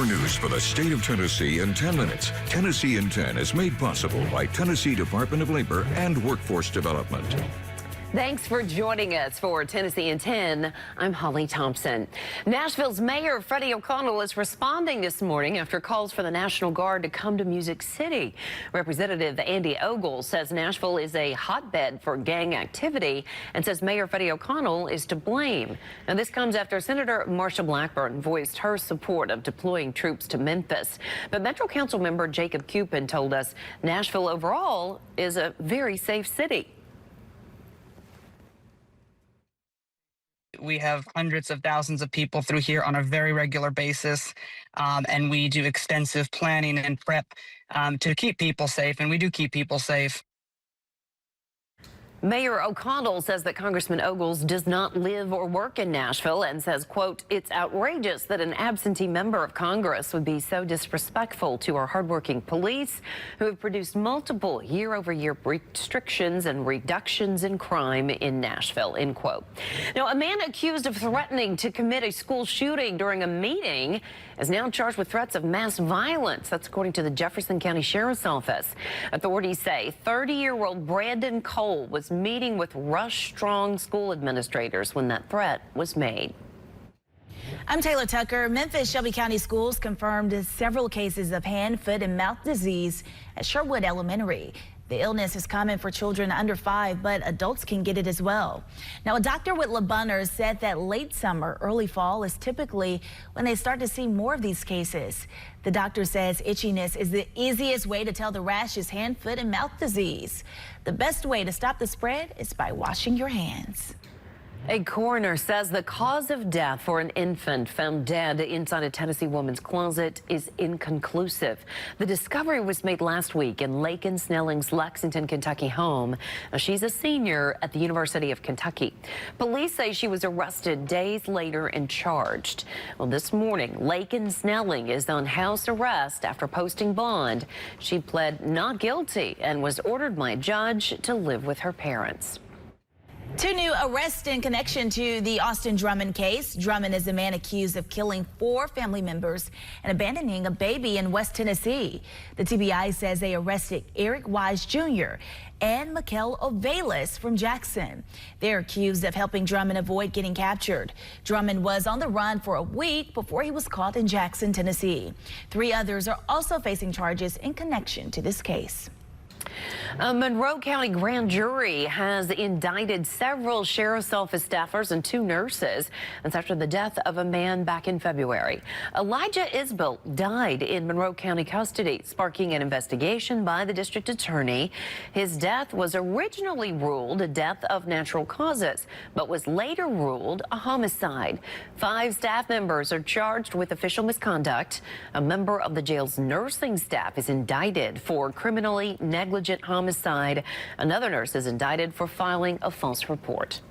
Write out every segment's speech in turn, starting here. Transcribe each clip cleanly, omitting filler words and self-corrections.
news for the state of Tennessee in 10 minutes. Tennessee in 10 is made possible by Tennessee Department of Labor and Workforce Development. Thanks for joining us for Tennessee in 10. I'm Holly Thompson. Nashville's Mayor Freddie O'Connell is responding this morning after calls for the National Guard to come to Music City. Representative Andy Ogles says Nashville is a hotbed for gang activity and says Mayor Freddie O'Connell is to blame. Now, this comes after Senator Marsha Blackburn voiced her support of deploying troops to Memphis. But Metro Council member Jacob Cupin told us Nashville overall is a very safe city. We have hundreds of thousands of people through here on a very regular basis, and we do extensive planning and prep to keep people safe, and we do keep people safe. Mayor O'Connell says that Congressman Ogles does not live or work in Nashville and says, quote, "It's outrageous that an absentee member of Congress would be so disrespectful to our hardworking police who have produced multiple year-over-year restrictions and reductions in crime in Nashville," end quote. Now, a man accused of threatening to commit a school shooting during a meeting is now charged with threats of mass violence. That's according to the Jefferson County Sheriff's Office. Authorities say 30-year-old Brandon Cole was meeting with Rush-Strong school administrators when that threat was made. I'm Taylor Tucker. Memphis Shelby County Schools confirmed several cases of hand, foot, and mouth disease at Sherwood Elementary. The illness is common for children under 5, but adults can get it as well. Now, a doctor with Le Bonheur said that late summer, early fall is typically when they start to see more of these cases. The doctor says itchiness is the easiest way to tell the rash is hand, foot, and mouth disease. The best way to stop the spread is by washing your hands. A coroner says the cause of death for an infant found dead inside a Tennessee woman's closet is inconclusive. The discovery was made last week in Lakin Snelling's Lexington, Kentucky home. Now, she's a senior at the University of Kentucky. Police say she was arrested days later and charged. Well, this morning, Lakin Snelling is on house arrest after posting bond. She pled not guilty and was ordered by a judge to live with her parents. 2 new arrests in connection to the Austin Drummond case. Drummond is a man accused of killing 4 family members and abandoning a baby in West Tennessee. The TBI says they arrested Eric Wise Jr. and Mikel Ovalis from Jackson. They're accused of helping Drummond avoid getting captured. Drummond was on the run for a week before he was caught in Jackson, Tennessee. 3 others are also facing charges in connection to this case. A Monroe County grand jury has indicted several sheriff's office staffers and 2 nurses. That's after the death of a man back in February. Elijah Isbell died in Monroe County custody, sparking an investigation by the district attorney. His death was originally ruled a death of natural causes, but was later ruled a homicide. 5 staff members are charged with official misconduct. A member of the jail's nursing staff is indicted for criminally negligent homicide. Another nurse is indicted for filing a false report.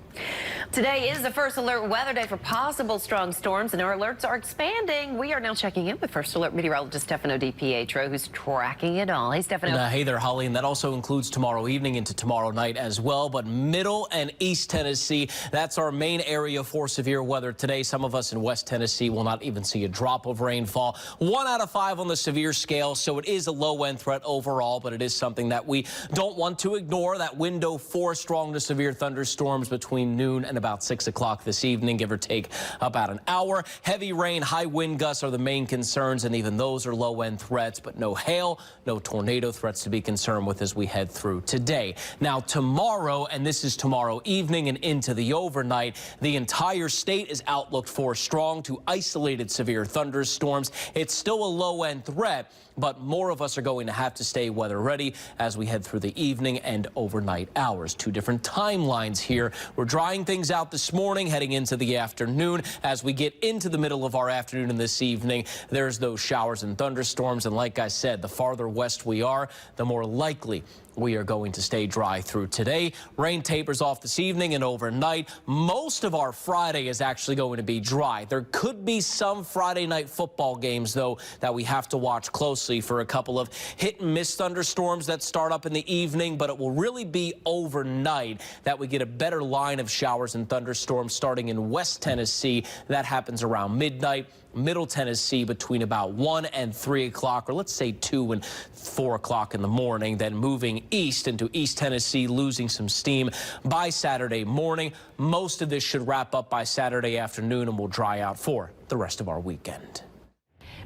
Today is the first alert weather day for possible strong storms, and our alerts are expanding. We are now checking in with First Alert meteorologist Stefano DiPietro, who's tracking it all. Hey, Stefano. Hey there, Holly, and that also includes tomorrow evening into tomorrow night as well. But Middle and East Tennessee, that's our main area for severe weather today. Some of us in West Tennessee will not even see a drop of rainfall. 1 out of 5 on the severe scale, so it is a low-end threat overall, but it is something that we don't want to ignore. That window for strong to severe thunderstorms between noon and about 6 o'clock this evening, give or take about an hour. Heavy rain, high wind gusts are the main concerns, and even those are low-end threats, but no hail, no tornado threats to be concerned with as we head through today. Now, tomorrow, and this is tomorrow evening and into the overnight, the entire state is outlooked for strong to isolated severe thunderstorms. It's still a low-end threat, but more of us are going to have to stay weather ready as we head through the evening and overnight hours. 2 different timelines here. We're drying things out this morning, heading into the afternoon. As we get into the middle of our afternoon and this evening, there's those showers and thunderstorms. And like I said, the farther west we are, the more likely we are going to stay dry through today. Rain tapers off this evening and overnight. Most of our Friday is actually going to be dry. There could be some Friday night football games, though, that we have to watch closely for a couple of hit-and-miss thunderstorms that start up in the evening, but it will really be overnight that we get a better line of showers and thunderstorms starting in West Tennessee. That happens around midnight. Middle Tennessee between about 1 and 3 o'clock, or let's say 2 and 4 o'clock in the morning, then moving east into East Tennessee, losing some steam by Saturday morning. Most of this should wrap up by Saturday afternoon and will dry out for the rest of our weekend.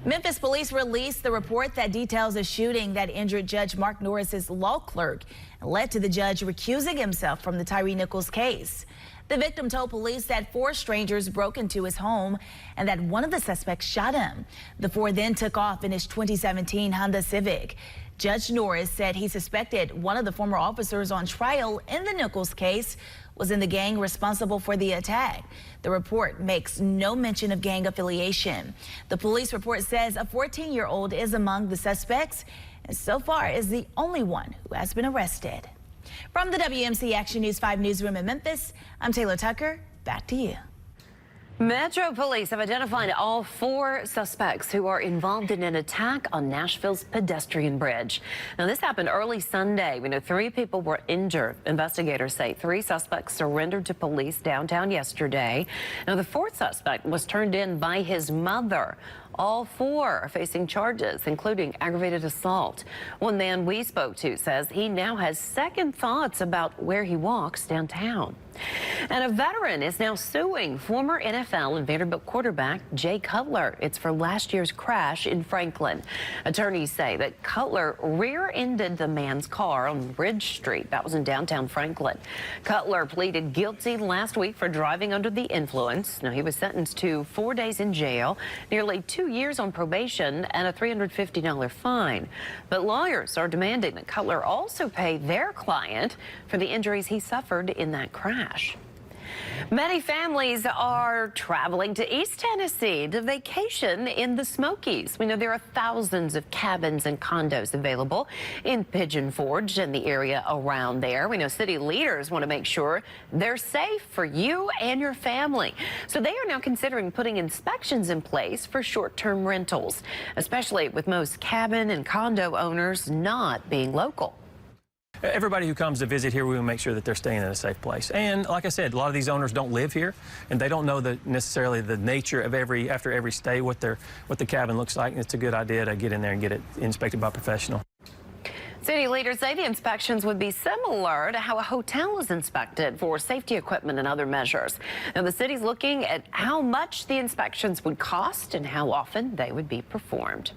Memphis police released the report that details a shooting that injured Judge Mark Norris's law clerk and led to the judge recusing himself from the Tyree Nichols case. The victim told police that 4 strangers broke into his home and that one of the suspects shot him. The 4 then took off in his 2017 Honda Civic. Judge Norris said he suspected one of the former officers on trial in the Nichols case was in the gang responsible for the attack. The report makes no mention of gang affiliation. The police report says a 14-year-old is among the suspects and so far is the only one who has been arrested. From the WMC Action News 5 newsroom in Memphis, I'm Taylor Tucker. Back to you. Metro Police have identified all 4 suspects who are involved in an attack on Nashville's pedestrian bridge. Now, this happened early Sunday. We know 3 people were injured. Investigators say 3 suspects surrendered to police downtown yesterday. Now, the 4th suspect was turned in by his mother. All 4 are facing charges, including aggravated assault. One man we spoke to says he now has second thoughts about where he walks downtown. And a veteran is now suing former NFL and Vanderbilt quarterback Jay Cutler. It's for last year's crash in Franklin. Attorneys say that Cutler rear-ended the man's car on Ridge Street. That was in downtown Franklin. Cutler pleaded guilty last week for driving under the influence. Now, he was sentenced to 4 days in jail, nearly 2 years on probation, and a $350 fine. But lawyers are demanding that Cutler also pay their client for the injuries he suffered in that crash. Many families are traveling to East Tennessee to vacation in the Smokies. We know there are thousands of cabins and condos available in Pigeon Forge and the area around there. We know city leaders want to make sure they're safe for you and your family. So they are now considering putting inspections in place for short-term rentals, especially with most cabin and condo owners not being local. Everybody who comes to visit here, we will make sure that they're staying in a safe place. And like I said, a lot of these owners don't live here, and they don't know necessarily the nature of after every stay, what the cabin looks like. And it's a good idea to get in there and get it inspected by a professional. City leaders say the inspections would be similar to how a hotel is inspected for safety equipment and other measures. Now, the city's looking at how much the inspections would cost and how often they would be performed.